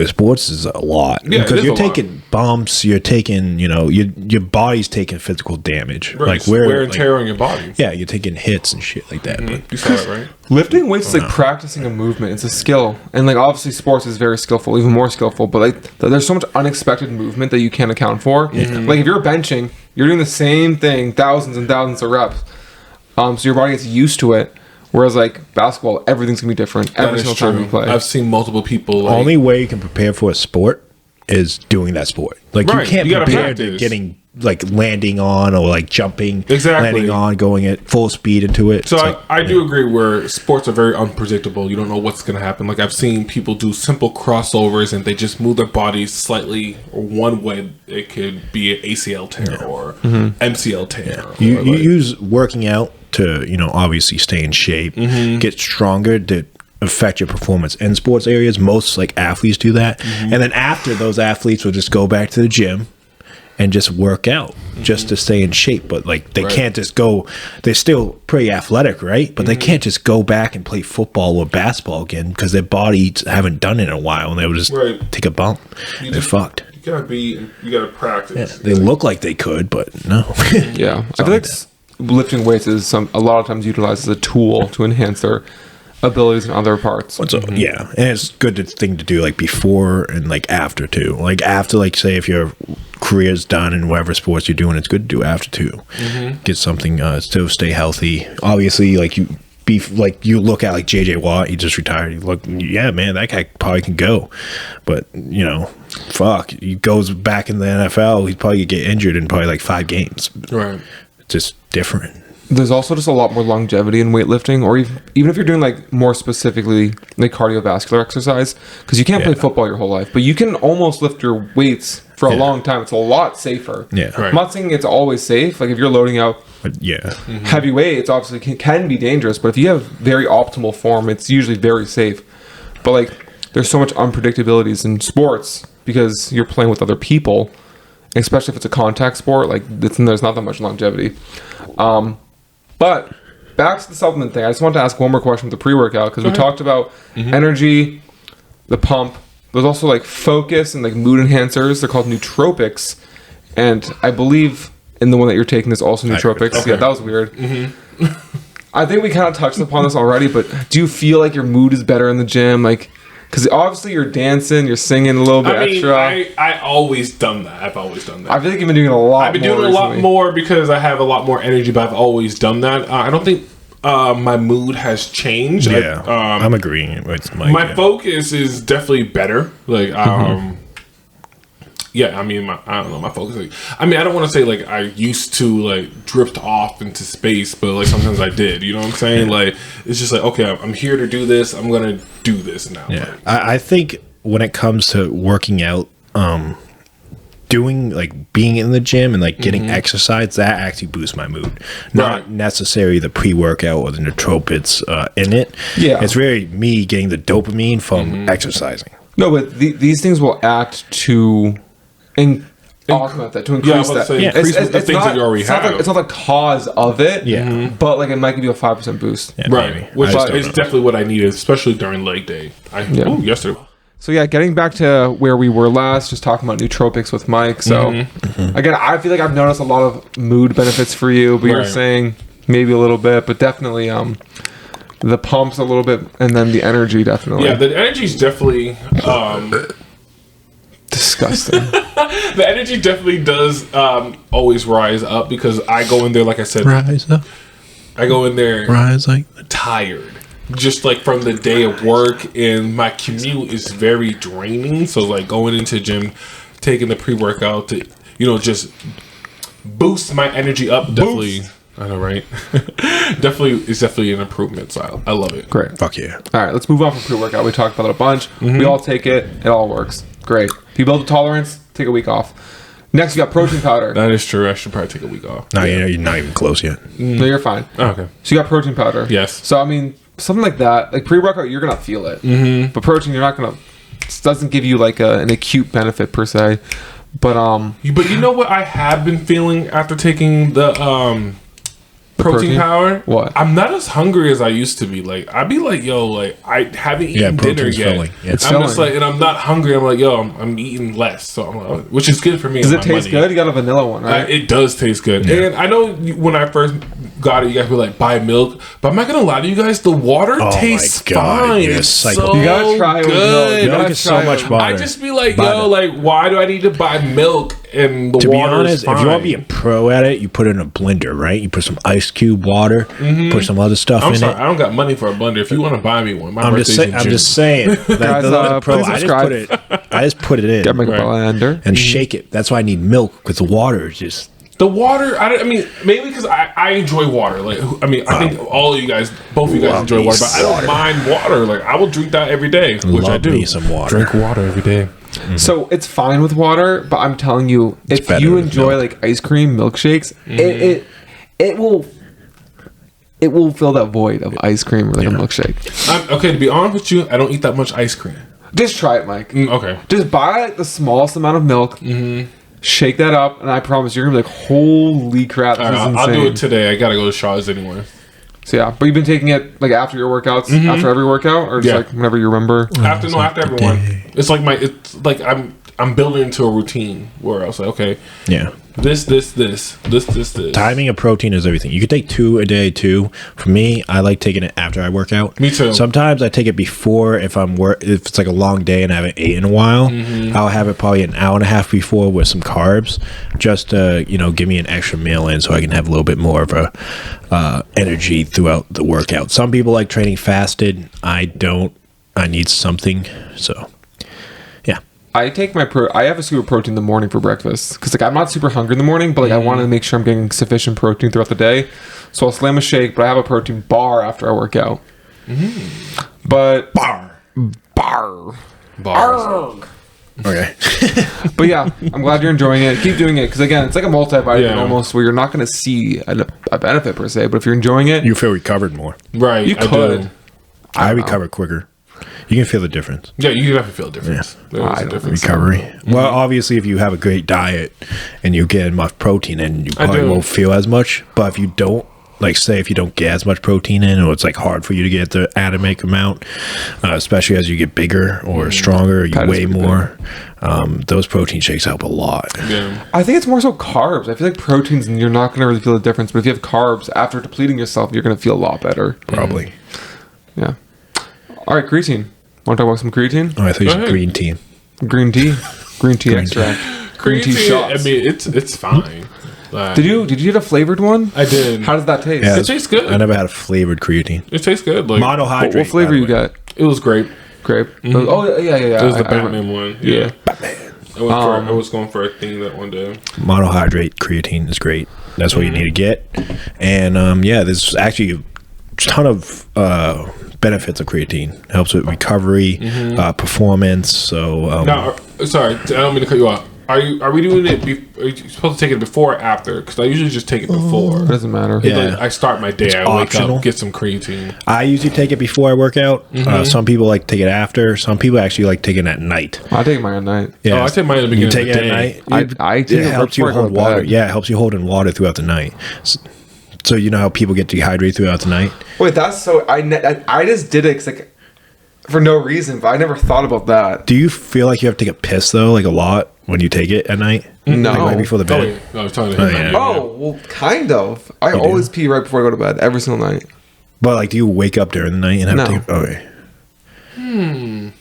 S3: sports is a lot
S1: Yeah, it
S3: because
S1: is
S3: you're
S1: a lot.
S3: taking bumps, you're taking, your body's taking physical damage.
S1: Right.
S3: Like
S1: wear and
S3: like,
S1: tear on your body.
S3: yeah, you're taking hits and shit like that. But
S1: You saw it, right?
S2: Lifting weights is like practicing a movement. It's a skill, and like obviously sports is very skillful, even more skillful. But like there's so much unexpected movement that you can't account for. Like if you're benching, you're doing the same thing, thousands and thousands of reps. So your body gets used to it. Whereas like basketball, everything's gonna be different
S1: That
S2: every
S1: is
S2: single time
S1: true.
S2: you play.
S1: I've seen multiple people. Like,
S3: only way you can prepare for a sport is doing that sport. Like
S1: Right,
S3: you can't
S1: you gotta
S3: prepare to
S1: practice.
S3: getting like landing on or like jumping,
S1: Exactly.
S3: landing on, going at full speed into it.
S1: So
S3: It's
S1: I,
S3: like,
S1: I do agree where sports are very unpredictable. You don't know what's going to happen. Like I've seen people do simple crossovers and they just move their bodies slightly or one way. It could be an ACL tear or MCL tear.
S3: you
S1: or
S3: you
S1: like-
S3: use working out to obviously stay in shape, get stronger to affect your performance in sports areas. Most like athletes do that, and then after those athletes will just go back to the gym and just work out just to stay in shape. But like they
S1: Right.
S3: can't just go. They're still pretty athletic, right? But they can't just go back and play football or basketball again because their bodies haven't done it in a while, and they will just
S1: Right.
S3: take a bump.
S1: You
S3: They're
S1: just-
S3: fucked.
S1: you gotta practice.
S3: They look like they could, but no.
S2: Yeah, I feel like lifting weights is a lot of times utilized as a tool to enhance their abilities in other parts.
S3: So, yeah, and it's good thing to do like before and like after too. Like after, like say if your career's done in whatever sports you're doing, it's good to do after too. Get something still stay healthy. Obviously, like you look at like JJ Watt, he just retired. You look, yeah, man, that guy probably can go, but fuck, he goes back in the NFL, he'd probably get injured in probably like 5 games.
S1: Right.
S3: It's just different.
S2: There's also just a lot more longevity in weightlifting, or even if you're doing like more specifically like cardiovascular exercise, because you can't play
S3: Yeah.
S2: football your whole life, but you can almost lift your weights for a
S3: Yeah.
S2: long time. It's a lot safer.
S3: Yeah.
S1: Right.
S2: I'm not saying it's always safe. Like if you're loading out
S3: But yeah,
S2: heavy weights, obviously can be dangerous, but if you have very optimal form, it's usually very safe. But like there's so much unpredictabilities in sports because you're playing with other people, especially if it's a contact sport. Like there's not that much longevity. But back to the supplement thing, I just wanted to ask one more question with the pre-workout because we talked about energy, the pump. There's also like focus and like mood enhancers. They're called nootropics, and I believe in the one that you're taking is also nootropics.
S1: Okay.
S2: Yeah, that was weird. I think we kind of touched upon this already, but do you feel like your mood is better in the gym? Like, because obviously you're dancing, you're singing a little bit
S1: I mean,
S2: extra.
S1: I always done that. I've always done that.
S2: I feel like you've been doing it a lot.
S1: I've been doing it a lot more because I have a lot more energy, but I've always done that. I don't think my mood has changed.
S3: yeah,
S1: I,
S3: I'm agreeing with Mike.
S1: my
S3: yeah.
S1: focus is definitely better. Like, yeah, I mean, I don't know, my focus. Like, I mean, I don't want to say like I used to like drift off into space, but like sometimes I did. You know what I'm saying? Like, it's just like, okay, I'm here to do this. I'm gonna do this now.
S3: Yeah, I think when it comes to working out, doing like being in the gym and like getting exercise, that actually boosts my mood. Not
S1: Right.
S3: necessarily the pre-workout or the nootropics in it.
S2: Yeah.
S3: It's really me getting the dopamine from exercising.
S2: No, but these things will act to augment that, to increase
S1: I was about
S2: that.
S1: to say, increase the things that you already
S2: it's not
S1: have.
S2: it's not the cause of it.
S3: Yeah.
S2: But like it might give you a 5% boost.
S3: Yeah,
S1: Right,
S3: maybe.
S1: which
S3: I just don't
S1: is
S3: know.
S1: definitely what I needed, especially during leg day. Yesterday.
S2: So yeah, getting back to where we were last, just talking about nootropics with Mike. So again, I feel like I've noticed a lot of mood benefits for you, but you're
S1: Right.
S2: saying maybe a little bit, but definitely the pumps a little bit, and then the energy definitely.
S1: Yeah, the energy's definitely
S2: Disgusting.
S1: the energy definitely does always rise up because I go in there, like I said,
S3: Rise up,
S1: I go in there
S3: rise like
S1: tired, just like from the day of work, and my commute is very draining. So like going into the gym, taking the pre-workout to just boost my energy up. Definitely, I know, right? It's definitely an improvement. So I love it.
S2: Great.
S3: fuck yeah.
S2: All right, let's move on from pre-workout. We talked about it a bunch. We all take it. It all works. Great. If you build a tolerance, take a week off. Next, you got protein powder.
S1: That is true. I should probably take a week off.
S3: No, you're not even close yet.
S2: No, you're fine.
S1: Oh, okay.
S2: So you got protein powder.
S1: Yes.
S2: So I mean, something like that, like pre-workout, you're gonna feel it. Mm-hmm. But protein, you're not gonna. It doesn't give you like an acute benefit per se. But
S1: But you know what I have been feeling after taking the protein powder.
S2: What?
S1: I'm not as hungry as I used to be. Like I'd be like, yo, like I haven't eaten dinner
S3: protein's
S1: yet.
S3: filling. Yeah, it's
S1: I'm just
S2: filling.
S1: like, and I'm not hungry. I'm like, yo, I'm eating less, so I'm like, which is good for me.
S2: Does
S1: and
S2: it
S1: my
S2: taste
S1: money.
S2: good? You got a vanilla one, right?
S1: It does taste good. And I know when I first got it, you guys were like, buy milk. But I'm not going to lie to you guys, the water
S3: my
S1: tastes
S3: God,
S1: fine.
S3: you're a
S1: It's
S3: psycho.
S1: so
S2: You gotta try it with milk.
S1: good.
S2: You gotta
S3: Milk is so
S2: try
S3: much
S2: it.
S3: butter.
S1: I just be like,
S3: Butter.
S1: yo, like, why do I need to buy milk and the
S3: To be
S1: water
S3: honest,
S1: is fine?
S3: if you want to be a pro at it, you put it in a blender, right? You put some ice cube water, put some other stuff
S1: I'm
S3: in
S1: sorry,
S3: it.
S1: I don't got money for a blender. If you want to buy me one, my
S3: I'm just
S1: birthday's
S3: saying.
S1: in
S3: I'm
S1: June.
S3: just saying. That
S2: Guys,
S3: the pro,
S2: please
S3: I just
S2: subscribe.
S3: put it. I just put it in
S2: Gotta make a
S1: Right.
S2: blender.
S3: and shake it. That's why I need milk because the water is just.
S1: The water, I mean, mainly because I enjoy water. Like, I mean, I think all of you guys, both of you guys
S3: Love
S1: enjoy
S3: me
S1: water, but I
S3: water.
S1: don't mind water. Like, I will drink that every day, which I
S3: Love
S1: do.
S3: me some water.
S1: Drink water every day.
S2: So it's fine with water, but I'm telling you, if
S3: better
S2: you
S3: with
S2: enjoy
S3: milk.
S2: like ice cream, milkshakes, it will fill that void of ice cream or like a milkshake.
S1: Okay, to be honest with you, I don't eat that much ice cream.
S2: Just try it, Mike.
S1: Okay.
S2: Just buy the smallest amount of milk, shake that up, and I promise you're gonna be like, holy crap, this
S1: All
S2: is
S1: right,
S2: insane.
S1: I'll do it today. I gotta go to Shaw's anyway.
S2: So yeah, but you've been taking it like after your workouts, after every workout, or just
S1: Yeah.
S2: like whenever you remember.
S1: After everyone. It's like I'm building into a routine where I was like, okay,
S3: Yeah.
S1: this.
S3: Timing of protein is everything. You could take 2 a day too. For me, I like taking it after I work out.
S1: Me too.
S3: Sometimes I take it before if if it's like a long day and I haven't eaten in a while. I'll have it probably an hour and a half before with some carbs, just to give me an extra meal in so I can have a little bit more of a energy throughout the workout. Some people like training fasted. I don't. I need something. So yeah.
S2: I take I have a scoop of protein in the morning for breakfast because like I'm not super hungry in the morning, but like I want to make sure I'm getting sufficient protein throughout the day. So I'll slam a shake, but I have a protein bar after I work out. But bar.
S1: Bars.
S3: Okay.
S2: But yeah, I'm glad you're enjoying it. Keep doing it because again, it's like a multivitamin
S1: Yeah.
S2: almost, where you're not going to see a benefit per se, but if you're enjoying it,
S3: You feel recovered more.
S1: Right.
S2: you
S1: I
S2: could.
S1: do.
S3: I recover quicker. You can feel the difference.
S1: Yeah, you definitely feel a difference. There is
S2: I
S1: a
S2: don't
S1: difference.
S3: Recovery. Well, obviously, if you have a great diet and you get enough protein in, you probably
S1: do.
S3: won't feel as much. But if you don't, like, say, if you don't get as much protein in, or it's like hard for you to get the anemic amount, especially as you get bigger or stronger, you
S2: That is
S3: weigh
S2: pretty
S3: more. Those protein shakes help a lot.
S1: Yeah.
S2: I think it's more so carbs. I feel like proteins, and you're not going to really feel the difference. But if you have carbs after depleting yourself, you're going to feel a lot better.
S3: Probably.
S2: Yeah. All right, creatine. Want to talk about some creatine?
S3: Oh, I thought you
S1: Go
S3: said
S1: ahead.
S3: green tea.
S2: Green tea. Green tea extract. Green tea
S1: Creatine,
S2: shots.
S1: I mean, it's fine. Like,
S2: Did you get a flavored one?
S1: I did.
S2: How does that taste?
S3: Yeah,
S1: It tastes good.
S3: I never had a flavored creatine.
S1: It tastes good. Like
S3: Monohydrate.
S2: What flavor
S3: by the
S2: you
S3: way.
S2: got?
S1: it was grape.
S2: Grape. Oh yeah.
S1: It was the
S2: I-
S1: Batman one. Yeah.
S2: Yeah.
S1: I was going for a thing that one day.
S3: Monohydrate creatine is great. That's what you need to get. And yeah, there's actually a ton of benefits of creatine. Helps with recovery, performance. So
S1: Now, sorry, I don't mean to cut you off. Are we doing it? Are you supposed to take it before or after? Because I usually just take it before.
S2: It doesn't matter.
S3: Yeah.
S1: Like, I start my day. I wake
S3: optional.
S1: up, get some creatine.
S3: I usually take it before I work out. Some people like to take it after. Some people actually like taking it at night.
S2: I take mine at night.
S3: Yeah,
S1: Oh, I take mine at the
S3: You
S1: beginning
S3: take
S1: of the
S3: it
S1: day.
S3: at night.
S2: I take
S3: It
S2: it
S3: helps you
S2: before I go
S3: hold
S2: to
S3: water.
S2: bed.
S3: Yeah, it helps you hold in water throughout the night. So you know how people get dehydrated throughout the night.
S2: Wait, that's so. I just did it 'cause, like, for no reason, but I never thought about that.
S3: Do you feel like you have to take a piss though, like a lot when you take it at night?
S2: No.
S3: Like right before the
S1: Oh,
S3: bed.
S1: wait. No, I was talking to
S3: Oh,
S1: him.
S3: yeah.
S2: Oh well, kind of. I
S3: do?
S2: always pee right before I go to bed every single night.
S3: But like, do you wake up during the night and have
S2: No.
S3: to take? Okay.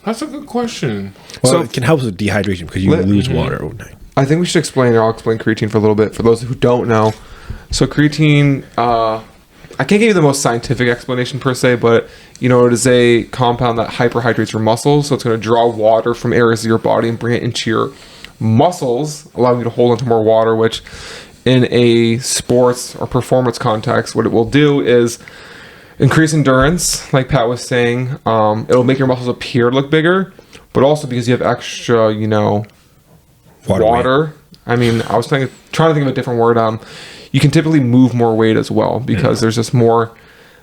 S1: That's a good question.
S3: Well,
S2: So-
S3: it can help with dehydration because you lose water overnight.
S2: I think we should explain, or I'll explain creatine for a little bit for those who don't know. So creatine, I can't give you the most scientific explanation per se, but it is a compound that hyperhydrates your muscles. So it's going to draw water from areas of your body and bring it into your muscles, allowing you to hold onto more water, which in a sports or performance context, what it will do is increase endurance, like Pat was saying. It'll make your muscles appear to look bigger, but also because you have extra, water. I mean, I was trying to think of a different word. You can typically move more weight as well because there's just more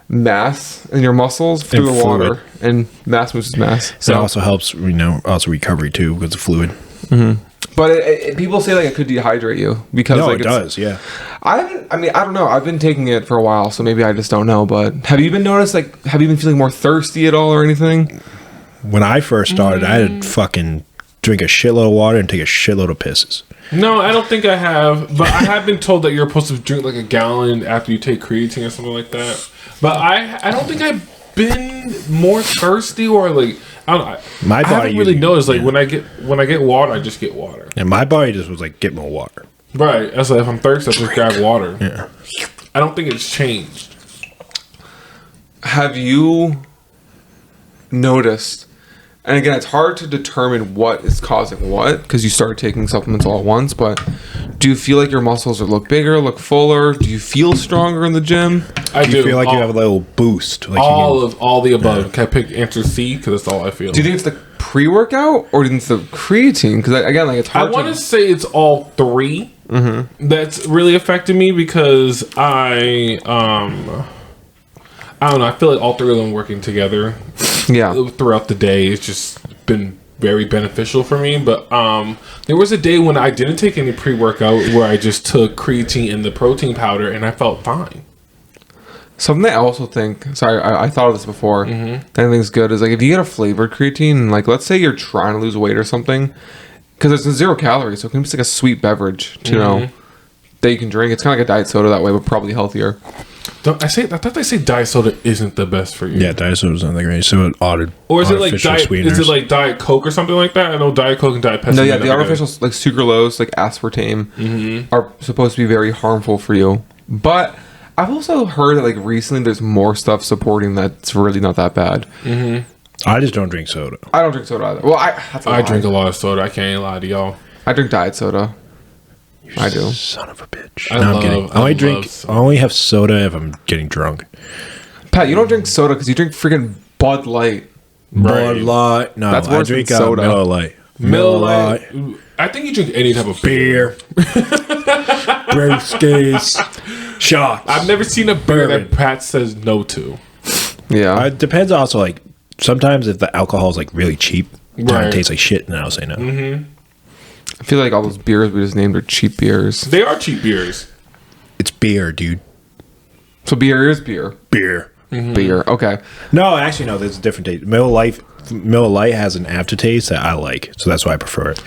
S2: mass in your muscles through
S3: And
S2: the
S3: fluid.
S2: water, and mass moves mass.
S3: So it also helps, also recovery too because of fluid.
S2: But people say like it could dehydrate you because
S3: No,
S2: like
S3: it does. Yeah.
S2: I don't know. I've been taking it for a while, so maybe I just don't know. But have you been have you been feeling more thirsty at all or anything?
S3: When I first started, I had to fucking drink a shitload of water and take a shitload of pisses.
S1: No, I don't think I have, but I have been told that you're supposed to drink like a gallon after you take creatine or something like that. But I don't think I've been more thirsty or like I don't know.
S3: My
S1: I
S3: body
S1: haven't really
S3: usually-
S1: noticed like
S3: yeah.
S1: when I get water, I just get water.
S3: And my body just was like, get more water.
S1: Right. That's like if I'm thirsty, I just grab water.
S3: Yeah.
S1: I don't think it's changed.
S2: Have you noticed? And again, it's hard to determine what is causing what because you started taking supplements all at once. But do you feel like your muscles look bigger, look fuller? Do you feel stronger in the gym?
S1: I do.
S3: You feel like you have a little boost. Like
S1: all the above. Can I pick answer C because that's all I feel.
S2: Do you think it's the pre-workout or do you think it's the creatine? Because again, like it's
S1: I
S2: hard.
S1: want to say it's all 3 that's really affected me because I don't know. I feel like all 3 of them working together
S2: Yeah.
S1: throughout the day. It's just been very beneficial for me. But there was a day when I didn't take any pre-workout where I just took creatine and the protein powder and I felt fine.
S2: Something I also think, sorry, I thought of this before, that I think is good, is like if you get a flavored creatine, like let's say you're trying to lose weight or something, because it's 0 calories, so it can be just like a sweet beverage, you know, that you can drink. It's kind of like a diet soda that way, but probably healthier.
S1: I thought they say diet soda isn't the best for you.
S3: Yeah, diet soda is not that great. So
S1: Or is it like
S3: artificial
S1: diet?
S3: sweeteners.
S1: Is it like Diet Coke or something like that? I know Diet Coke and Diet Pepsi.
S2: No, yeah,
S1: are
S2: the
S1: never
S2: artificial, like sucralose, like aspartame, are supposed to be very harmful for you. But I've also heard that like recently there's more stuff supporting that's really not that bad.
S3: I just don't drink soda.
S2: I don't drink soda either. Well,
S1: I drink a lot of soda. I can't lie to y'all.
S2: I drink diet soda. I do.
S3: Son of a bitch.
S1: I
S3: No, I'm
S1: love-
S3: kidding.
S1: I love
S3: I only have soda if I'm getting drunk.
S2: Pat, you don't drink soda because you drink freaking Bud Light.
S3: Bud Light. No,
S2: That's
S3: I
S2: worse than
S3: drink
S2: soda.
S3: Miller Lite.
S1: Miller Lite. I think you drink any type of beer.
S3: Beer. Briskets. Shots.
S1: I've never seen a beer
S3: Bourbon.
S1: that Pat says no to.
S2: Yeah.
S3: It depends also, like, sometimes if the alcohol is, like, really cheap, it
S1: Right.
S3: tastes like shit, and I'll say no.
S2: I feel like all those beers we just named are cheap beers.
S1: They are cheap beers.
S3: It's beer, dude.
S2: So beer is beer.
S3: Beer.
S2: Beer. Okay.
S3: No, actually, no, there's a different taste. Miller Lite has an aftertaste that I like, so that's why I prefer it.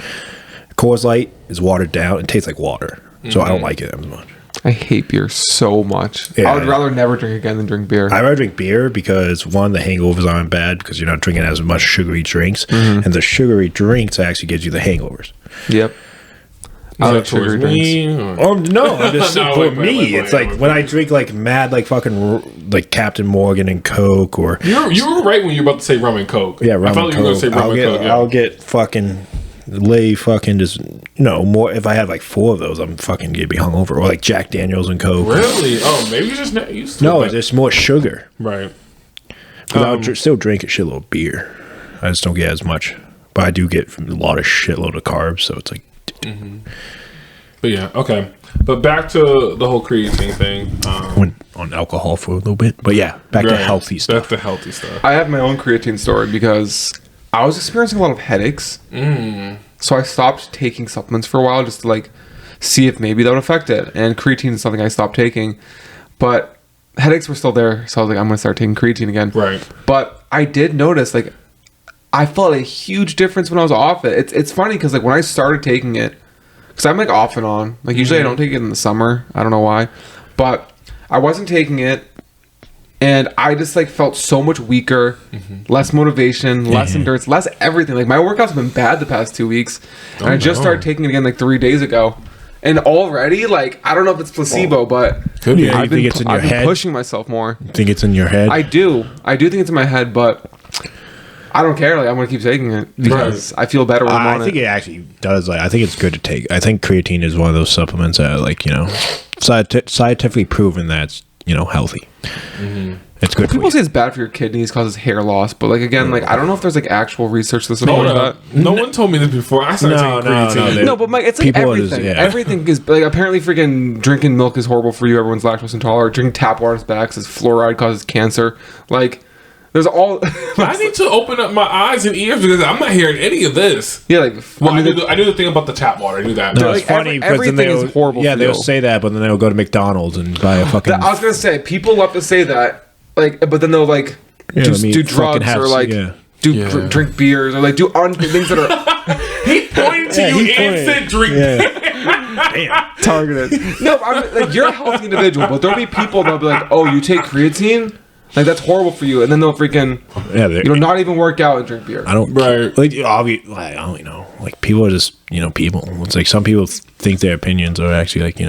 S3: Coors Light is watered down. It tastes like water, so I don't like it as much.
S2: I hate beer so much.
S3: Yeah,
S2: I would
S3: yeah.
S2: rather never drink again than drink beer.
S3: I rather drink beer because, one, the hangovers aren't bad because you're not drinking as much sugary drinks, and the sugary drinks actually gives you the hangovers.
S2: Yep. I
S1: Is
S2: like
S1: that towards
S2: sugary drinks.
S1: me? Or?
S3: Oh no! I'm just
S1: No,
S3: for
S1: wait,
S3: me, it's like when I drink like mad, like fucking like Captain Morgan and Coke, or
S1: You were right when you were about to say rum and coke.
S3: yeah,
S1: I
S3: rum
S1: felt
S3: and
S1: like you were going to say
S3: Coke.
S1: rum and coke. Yeah.
S3: I'll get fucking lay fucking just more. If I had like 4 of those, I'm fucking gonna be hungover, or like Jack Daniels and Coke.
S1: Really? Oh, maybe you just not used to
S3: No,
S1: it.
S3: there's more sugar.
S1: Right.
S3: But I'll still drink a shitload of beer. I just don't get as much, but I do get a lot of shitload of carbs. So it's like.
S1: But yeah, okay. But back to the whole creatine thing.
S3: Went on alcohol for a little bit, but yeah, back to
S1: Right.
S3: healthy stuff.
S1: That's the healthy stuff.
S2: I have my own creatine story because I was experiencing a lot of headaches. So I stopped taking supplements for a while just to like see if maybe that would affect it. And creatine is something I stopped taking. But headaches were still there. So I was like, I'm going to start taking creatine again.
S1: Right.
S2: But I did notice like I felt a huge difference when I was off it. It's funny because like when I started taking it, because I'm like off and on. Like usually I don't take it in the summer. I don't know why. But I wasn't taking it. And I just like felt so much weaker, less motivation, less endurance, less everything. Like my workouts have been bad the past 2 weeks. And I just started taking it again like 3 days ago. And already, like, I don't know if it's placebo, but
S1: Could be.
S3: Yeah, you
S2: I've been,
S3: think it's in your
S2: I've been
S3: head?
S2: pushing myself more.
S3: Think it's in your head?
S2: I do think it's in my head, but I don't care. Like I'm gonna keep taking it because I feel better when I'm
S3: I
S2: on
S3: think
S2: it.
S3: it actually does. Like, I think it's good to take. I think creatine is one of those supplements that, like, scientifically proven that it's healthy. It's good.
S2: People
S3: for
S2: say it's bad for your kidneys, causes hair loss, but like again, like I don't know if there's like actual research that supports that.
S1: No one told me this before. I started
S3: No,
S1: taking
S3: no,
S1: creatine.
S3: no,
S2: No, but Mike, it's like
S3: People
S2: everything.
S3: yeah.
S2: Everything is like apparently freaking drinking milk is horrible for you. Everyone's lactose intolerant. Drinking tap water is bad because fluoride causes cancer. Like There's all.
S1: I need to open up my eyes and ears because I'm not hearing any of this.
S2: Yeah, like
S1: Well, I knew the thing about the tap water. I knew that.
S3: No,
S2: like,
S3: it's funny because then
S2: everything is
S3: they'll
S2: horrible
S3: Yeah,
S2: for
S3: they'll
S2: you.
S3: say that, but then they'll go to McDonald's and buy a fucking.
S2: I was gonna say people love to say that, like, but then they'll like
S3: Yeah,
S2: do,
S3: I mean,
S2: do
S3: fucking
S2: drugs
S3: have-
S2: or like
S3: yeah.
S2: do
S1: Yeah.
S2: drink beers or like do things that are
S1: He pointed to
S3: Yeah,
S1: you
S3: he
S1: and
S3: pointed.
S1: said drink.
S3: Yeah.
S2: targeted. No, I'm like you're a healthy individual, but there'll be people that'll be like, "Oh, you take creatine? Like that's horrible for you," and then they'll freaking
S3: Yeah,
S2: not even work out and drink beer.
S3: I don't
S1: Right.
S3: like I don't know. Like people are just people. It's like some people think their opinions are actually like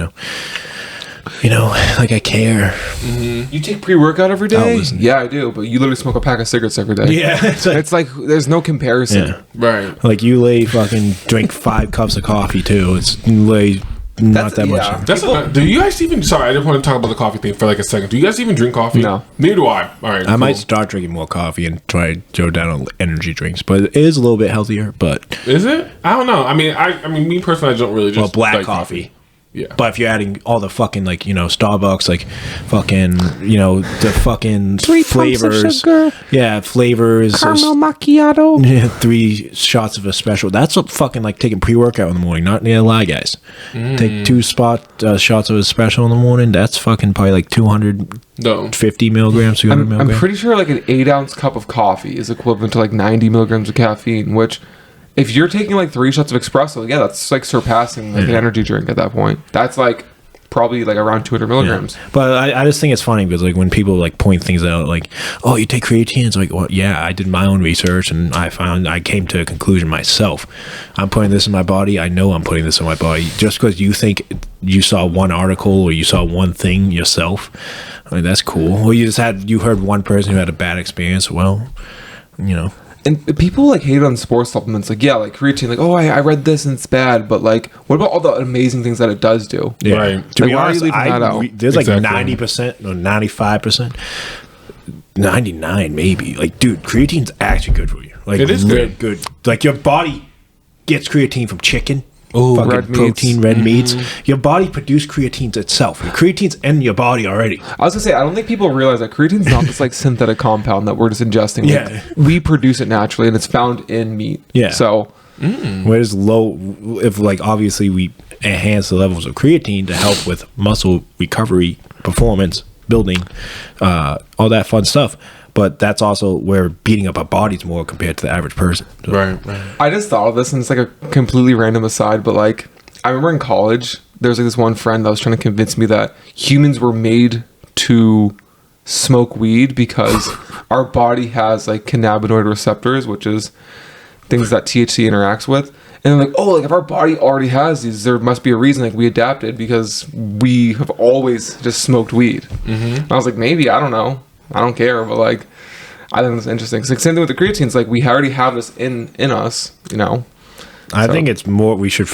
S3: like I care.
S2: You take pre-workout every
S3: I'll
S2: day?
S3: listen.
S2: Yeah, I do. But you literally smoke a pack of cigarettes every day.
S3: Yeah,
S2: It's like there's no comparison.
S3: yeah.
S1: Right.
S3: Like you fucking drink 5 cups of coffee too. It's lay not
S2: That's-
S3: that much.
S2: yeah.
S1: That's do you guys even? Sorry, I didn't want to talk about the coffee thing for like a second. Do you guys even drink coffee?
S2: No.
S1: Neither do I. All right.
S3: I might
S1: cool.
S3: start drinking more coffee and try to go down on energy drinks, but it is a little bit healthier. But
S1: Is it? I don't know. I mean, me personally, I don't really just
S3: black
S1: like
S3: coffee.
S1: Yeah.
S3: But if you're adding all the fucking Starbucks, like fucking the fucking flavors, flavors,
S2: macchiato.
S3: yeah, 3 shots of espresso. That's what fucking like taking pre-workout in the morning. Not gonna lie, guys. Take 2 shots of espresso in the morning. That's fucking probably like 250
S1: No.
S3: milligrams, 200
S2: I'm
S3: milligrams.
S2: pretty sure like an 8-ounce cup of coffee is equivalent to like 90 milligrams of caffeine, which if you're taking like 3 shots of espresso, yeah, that's like surpassing like an energy drink at that point. That's like probably like around 200 milligrams.
S3: But I just think it's funny because like when people like point things out, like, oh, you take creatine, it's like, well, yeah, I did my own research and I came to a conclusion myself. I'm putting this in my body. I know I'm putting this in my body. Just because you think you saw one article or you saw one thing yourself, I mean, that's cool. Or you heard one person who had a bad experience. Well,
S2: And people like hate on sports supplements. Like, yeah, like creatine, like, oh, I read this and it's bad. But like, what about all the amazing things that it does do?
S3: yeah.
S1: Right.
S3: To
S2: Like,
S3: be
S2: why are you
S3: honest,
S2: leaving that out?
S3: there's like
S1: Exactly.
S3: 90% or 95%. 99 maybe. Like, dude, creatine's actually good for you. Like,
S1: It is
S3: good. Like, your body gets creatine from chicken.
S1: Ooh,
S3: fucking
S2: red meats.
S3: protein, red meats. Your body produces creatines itself. Your creatine's in your body already.
S2: I was gonna say, I don't think people realize that creatine's not this like synthetic compound that we're just ingesting. Like,
S3: Yeah.
S2: we produce it naturally, and it's found in meat.
S3: Yeah.
S2: So
S3: Whereas if like obviously we enhance the levels of creatine to help with muscle recovery, performance, building, all that fun stuff. But that's also where beating up our bodies more compared to the average person. So-
S1: Right.
S2: I just thought of this, and it's like a completely random aside, but like I remember in college, there was like this one friend that was trying to convince me that humans were made to smoke weed because our body has like cannabinoid receptors, which is things that THC interacts with. And they're like, oh, like if our body already has these, there must be a reason like we adapted because we have always just smoked weed. And I was like, maybe, I don't know. I don't care, but like I think it's interesting. It's like same thing with the creatine. It's like we already have this in us,
S3: I
S2: So-
S3: think it's more we should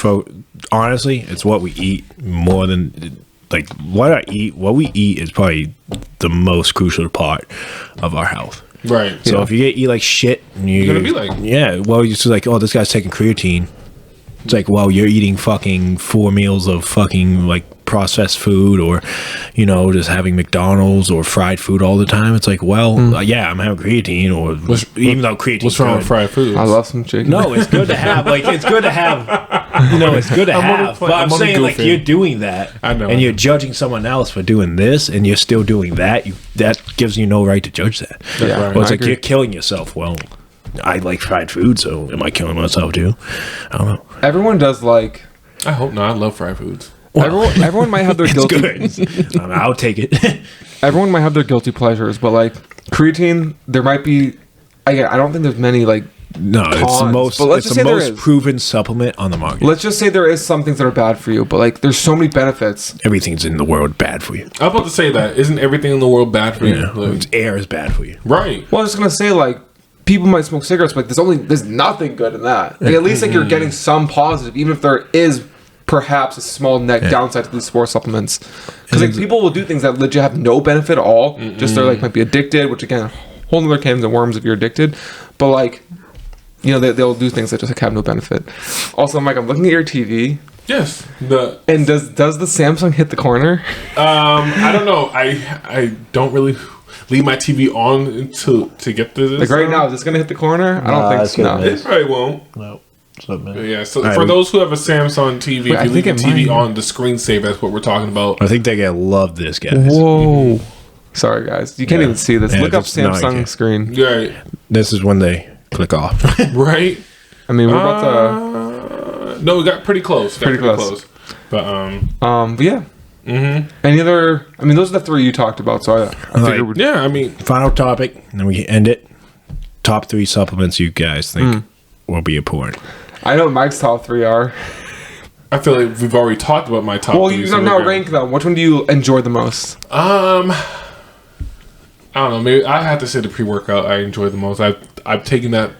S3: honestly, it's what we eat more than like what we eat is probably the most crucial part of our health.
S1: Right.
S3: So if you eat like shit and
S1: You're gonna be like-
S3: yeah, well, you're just like, oh, this guy's taking creatine. It's like, well, you're eating fucking 4 meals of fucking like processed food, or just having McDonald's or fried food all the time. It's like, well, yeah, I'm having creatine, or even though creatine.
S1: What's wrong with fried food?
S2: I love some chicken.
S3: No, it's good to have. Like, it's good to have. It's good to
S1: I'm only
S3: have.
S1: playing-
S3: But I'm
S1: I'm only
S3: saying, like,
S1: goofing.
S3: you're doing that,
S1: I know.
S3: and you're judging someone else for doing this, and you're still doing that. That gives you no right to judge that.
S2: Yeah,
S1: right.
S3: Well, it's
S2: I
S3: like
S2: agree.
S3: you're killing yourself. Well, I like fried food, so am I killing myself too? I don't know.
S2: Everyone does like.
S1: I hope not. I love fried foods.
S2: Everyone might have their
S3: It's
S2: guilty.
S3: good. I'll take it.
S2: Everyone might have their guilty pleasures, but like creatine, there might be. I don't think there's many like.
S3: No, it's the
S2: Cons,
S3: most.
S2: but let's
S3: It's
S2: just
S3: the
S2: say there
S3: most
S2: is.
S3: proven supplement on the market.
S2: Let's just say there is some things that are bad for you, but like there's so many benefits.
S3: Everything's in the world bad for you.
S1: I was about to say that. Isn't everything in the world bad for you?
S3: Yeah,
S1: Like,
S3: air is bad for you.
S1: right.
S2: Well, I was just gonna say like people might smoke cigarettes, but there's nothing good in that. Like, at least like you're getting some positive, even if there is perhaps a small net downside to these sports supplements. Because like people will do things that legit have no benefit at all. Just they're like might be addicted, which again, whole other cans of worms if you're addicted. But like, they'll do things that just like have no benefit. Also, Mike, I'm looking at your TV.
S1: Yes.
S2: And does the Samsung hit the corner?
S1: I don't know. I don't really. leave my TV on to get this.
S2: Like right now, is this gonna hit the corner? I don't think
S3: it's
S2: so.
S3: gonna
S2: No.
S3: miss.
S1: It probably won't.
S3: No. So, man.
S1: But yeah, so
S3: All right,
S1: for those who have a Samsung TV,
S2: Wait, I
S1: if you leave
S2: think
S1: your
S2: it
S1: TV
S2: might-
S1: on, the screensaver, that's what we're talking about.
S3: I think they're gonna love this, guys.
S2: Whoa. Sorry, guys. You can't
S3: Yeah.
S2: even see this.
S3: Yeah,
S2: Look up
S3: just- no, you
S2: Samsung
S3: can't.
S2: screen.
S1: Right.
S3: This is when they click off.
S1: Right?
S2: I mean, we're about to.
S1: No, we got pretty close.
S2: Pretty close.
S1: But,
S2: But yeah. Any other? I mean, those are the three you talked about. So I
S3: Right.
S2: figured we'd,
S1: yeah, I mean,
S3: Final topic, and then we end it. Top 3 supplements you guys think will be important.
S2: I know what Mike's top three are.
S1: I feel like we've already talked about my top
S2: Well,
S1: three.
S2: you
S1: so
S2: now
S1: we're good.
S2: rank them. Which one do you enjoy the most?
S1: I don't know. Maybe I have to say the pre-workout I enjoy the most. I've taken that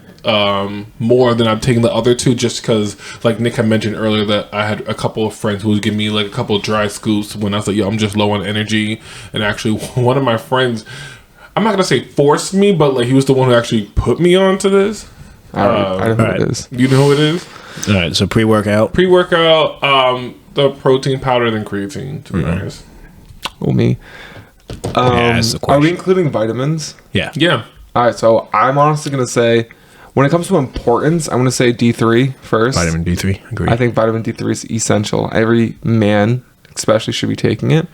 S1: more than I've taken the other two, just because, like Nick had mentioned earlier, that I had a couple of friends who would give me like a couple of dry scoops when I was like, "Yo, I'm just low on energy." And actually, one of my friends, I'm not gonna say forced me, but like he was the one who actually put me onto this.
S2: I don't know what
S3: alright.
S2: it is.
S1: You know who it is?
S3: All right, so pre-workout.
S1: Pre-workout, the protein powder than creatine. To be honest,
S2: Oh, me.
S3: that's the
S2: Are we
S3: question.
S2: including vitamins?
S3: Yeah.
S1: yeah.
S2: All right, so I'm honestly going to say, when it comes to importance, I'm going to say D3 first.
S3: Vitamin D3. Agree.
S2: I think vitamin D3 is essential. Every man, especially, should be taking it.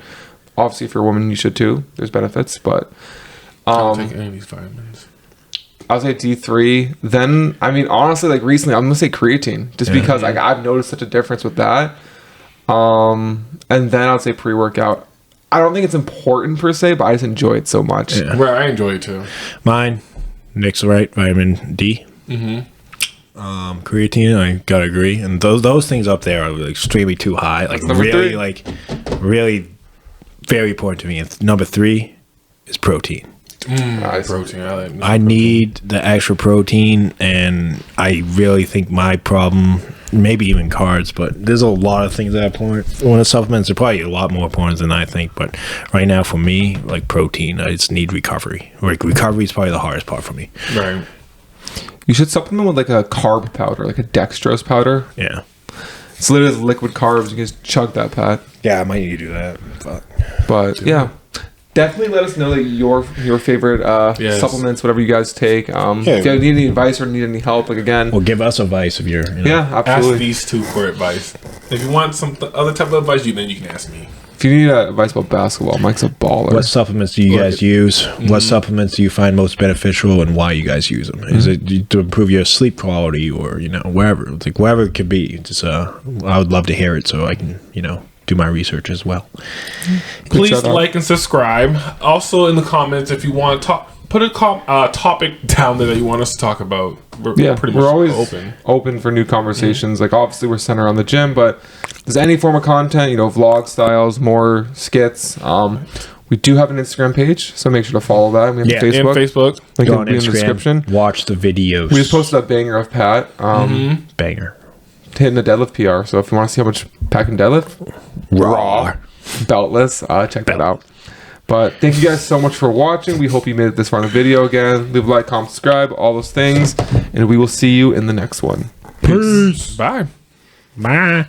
S2: Obviously, if you're a woman, you should too. There's benefits, but
S1: I don't take any of these vitamins.
S2: I'll say D3. Then, I mean, honestly, like recently, I'm going to say creatine, just because like I've noticed such a difference with that. And then I'll say pre-workout. I don't think it's important per se, but I just enjoy it so much.
S3: Yeah.
S1: Right, I enjoy it too.
S3: Mine, Nick's right. Vitamin D. Creatine, I gotta agree. And those things up there are like extremely too high. Like
S2: number
S3: really,
S2: three.
S3: like really, very important to me. And number 3 is protein.
S2: Nice.
S1: Protein. I like
S3: I need the extra protein, and I really think my problem, maybe even carbs, but there's a lot of things that are important. One of the supplements are probably a lot more important than I think, but right now for me, like protein, I just need recovery. Like recovery is probably the hardest part for me.
S1: Right.
S2: You should supplement with like a carb powder, like a dextrose powder.
S3: Yeah.
S2: It's literally liquid carbs. You can just chug that, Pat.
S3: Yeah, I might need to do that. Fuck.
S2: But yeah, definitely let us know that your favorite
S1: Yes.
S2: supplements, whatever you guys take. If you need any advice or need any help, like again,
S3: Well, give us advice if you're. You know,
S2: yeah,
S1: Ask
S2: absolutely.
S1: these two for advice. If you want some other type of advice, then you can ask me.
S2: If you need advice about basketball, Mike's a baller.
S3: What supplements do you guys use? What supplements do you find most beneficial, and why you guys use them? Is it to improve your sleep quality, or wherever? It's like wherever it could be. Just I would love to hear it so I can do my research as well.
S1: Please
S2: shout out.
S1: like and subscribe. Also, in the comments, if you want to talk, put a topic down there that you want us to talk about.
S2: Yeah,
S1: pretty much
S2: we're always
S1: open.
S2: open for new conversations. Like obviously we're centered on the gym, but if there's any form of content, vlog styles, more skits. We do have an Instagram page, so make sure to follow that. We have
S3: Yeah,
S2: a
S1: And
S2: Facebook.
S1: Facebook.
S2: Link
S3: Go
S2: will
S3: on
S2: be in the
S3: Instagram,
S2: description.
S3: watch the videos.
S2: We just posted a banger of Pat
S3: Banger.
S2: hitting the deadlift PR. So if you want to see how much Pat can deadlift,
S3: Raw.
S2: beltless, check that out. But thank you guys so much for watching. We hope you made it this far in the video again. Leave a like, comment, subscribe, all those things. And we will see you in the next one.
S3: Peace.
S1: Bye.
S3: Bye.